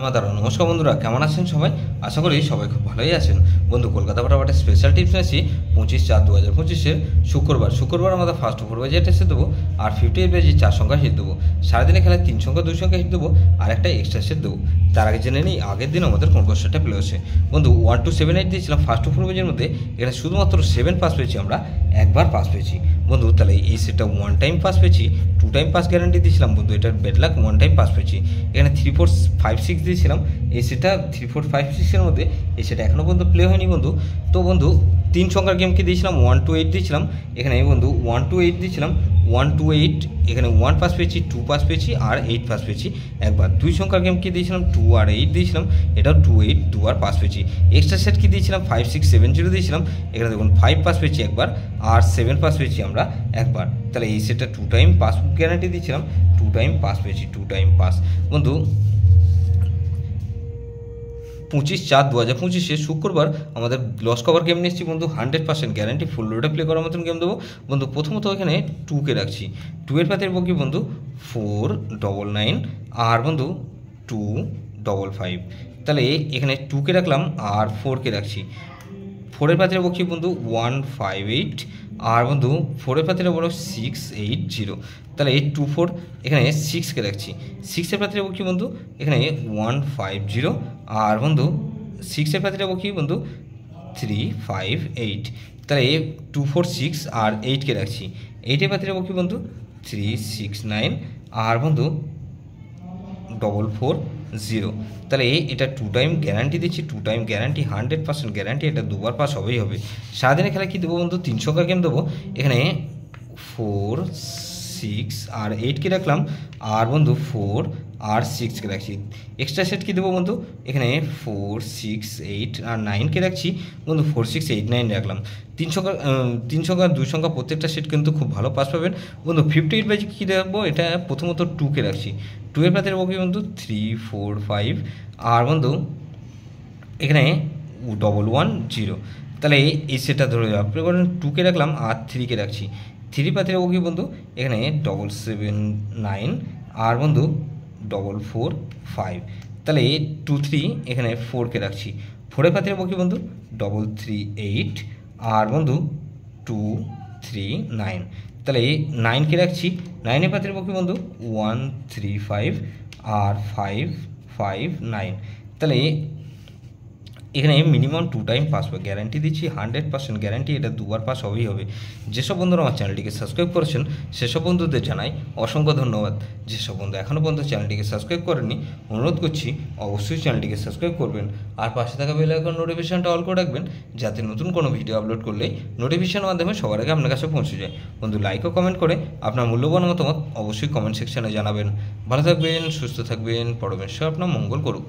নমস্কার বন্ধুরা, কেমন আছেন সবাই? আশা করি সবাই খুব ভালোই আছেন। বন্ধু, কলকাতা ফটাফটের স্পেশাল টিপস নিয়েছি 25/4/2025 শুক্রবার আমাদের ফার্স্ট ওভার বাজে টেস্ট দেবো, আর 58 বাজে 4 সংখ্যা হিট দেবো। সারাদিনে খেলায় 3 সংখ্যা 2 সংখ্যা হিট দেবো, আর একটা এক্সট্রা সেট দেবো। তার আগে জেনে নিই আগের দিন আমাদের কোন কোশ্চেনটা প্লে হচ্ছে। বন্ধু 1 to 7 8 দিয়েছিলাম ফার্স্ট ওভার বাজের মধ্যে, এখানে শুধুমাত্র 7 পাস পেয়েছি, আমরা একবার পাস পেয়েছি। বন্ধু তাহলে এই সেটটা 1 টাইম পাস পেয়েছি, 2 টাইম পাস গ্যারান্টি দিয়েছিলাম। বন্ধু এটার বেড লাক 1 টাইম পাস পেয়েছি। এখানে 3 4 5 6 দিয়েছিলাম, এই সেটটা 3 4 5 6 মধ্যে এই সেটা এখনও পর্যন্ত প্লে হয়নি বন্ধু। তো বন্ধু 3 সংখ্যার গেমকে দিয়েছিলাম 1 to 8 দিয়েছিলাম। এখানে বন্ধু 1 to 8 দিয়েছিলাম, 1 to 8 এখানে 1 পাস পেয়েছি, 2 পাস পেয়েছি, আর 8 পাস পেয়েছি একবার। 2 সংখ্যার গেমকে দিয়েছিলাম 2 আর 8 দিয়েছিলাম, এটাও 2 8 2 আর পাস পেয়েছি। এক্সট্রা সেট কি দিয়েছিলাম 5 6 7 0 দিয়েছিলাম, এখানে দেখুন 5 পাস পেয়েছি একবার, আর 7 পাস পেয়েছি আমরা একবার। তাহলে এই সেটটা 2 টাইম পাস গ্যারান্টি দিয়েছিলাম, 2 টাইম পাস পেয়েছি, 2 টাইম পাস। বন্ধু 25/4/2025 শুক্রবার আমাদের লস কভার গেম নিচ্ছি বন্ধু, 100% গ্যারান্টি ফুল লোডে প্লে করার মতন গেম দেবো। বন্ধু প্রথমত এখানে 2কে রাখছি, 2 এর পাতে রাখবো কি বন্ধু 4 9 9, আর বন্ধু 2 5 5। তাহলে এখানে 2কে রাখলাম আর 4কে রাখছি। 4 এর পাতে রাখবো কি বন্ধু 1 5 8, আর বন্ধু 4 এর পাতে রাখবো 6 8 0। তাহলে 8 2 4, এখানে 6কে রাখছি। 6 এর পাতে রাখবো কি বন্ধু এখানে 1 5 0, আর বন্ধু 6 এর পাতে রাখবো কি বন্ধু 3 5 8। তাহলে 2 4 6 আর 8কে রাখছি। 8 এর পাতে রাখবো কি বন্ধু 3 6 9, আর বন্ধু 4 4 0। তাহলে এটা 2 টাইম গ্যারান্টি দিচ্ছি, 2 টাইম গ্যারান্টি 100% গ্যারান্টি, এটা দুবার পাস হবেই হবে। সারাদিনে খেলা কী দেবো বন্ধু 3 সংখ্যার গেম দেবো। এখানে 4 6 আর 8কে রাখলাম, আর বন্ধু 4 আর 6কে রাখছি। এক্সট্রা সেট কী দেবো বন্ধু এখানে 4 6 8 আর 9কে রাখছি। বন্ধু 4 6 8 9 রাখলাম। 3 সংখ্যা 2 সংখ্যা প্রত্যেকটা সেট কিন্তু খুব ভালো পাস পাবেন। বন্ধু 58 বাজে কী রাখবো, এটা প্রথমত 2কে রাখছি। 2 এর পাতে রাখবো কি বন্ধু 3 4 5, আর বন্ধু এখানে 1 1 0। তাহলে এই সেটটা ধরে আপনি করেন 2কে রাখলাম আর 3কে রাখছি। 3 পাতে রাখবো কি বন্ধু এখানে 7 7 9, আর বন্ধু 4 4 5। তাহলে 2 3 এখানে 4কে রাখছি। 4 এর পাতে রাখবো কি বন্ধু 3 3 8, আর বন্ধু 2 3 9। তাহলে 9কে রাখছি। 9 এর পাতে রাখবো কি বন্ধু 1 3 5, আর 5 5 9। তাহলে এখানে মিনিমাম 2 টাইম পাস হবে, গ্যারান্টি দিচ্ছি 100% গ্যারান্টি, এটা দুবার পাস হবেই হবে। যেসব বন্ধুরা আমার চ্যানেলটিকে সাবস্ক্রাইব করেছেন সেসব বন্ধুদের জানাই অসংখ্য ধন্যবাদ। যেসব বন্ধু এখনও পর্যন্ত চ্যানেলটিকে সাবস্ক্রাইব করেননি অনুরোধ করছি অবশ্যই চ্যানেলটিকে সাবস্ক্রাইব করবেন, আর পাশে থাকা বেল আইকন নোটিফিকেশনটা অল করে রাখবেন, যাতে নতুন কোনো ভিডিও আপলোড করলেই নোটিফিকেশনের মাধ্যমে সবার আগে আপনার কাছে পৌঁছে যায়। বন্ধু লাইক ও কমেন্ট করে আপনার মূল্যবান মতামত অবশ্যই কমেন্ট সেকশনে জানাবেন। ভালো থাকবেন, সুস্থ থাকবেন, পরমেশ্বর আপনার মঙ্গল করুক।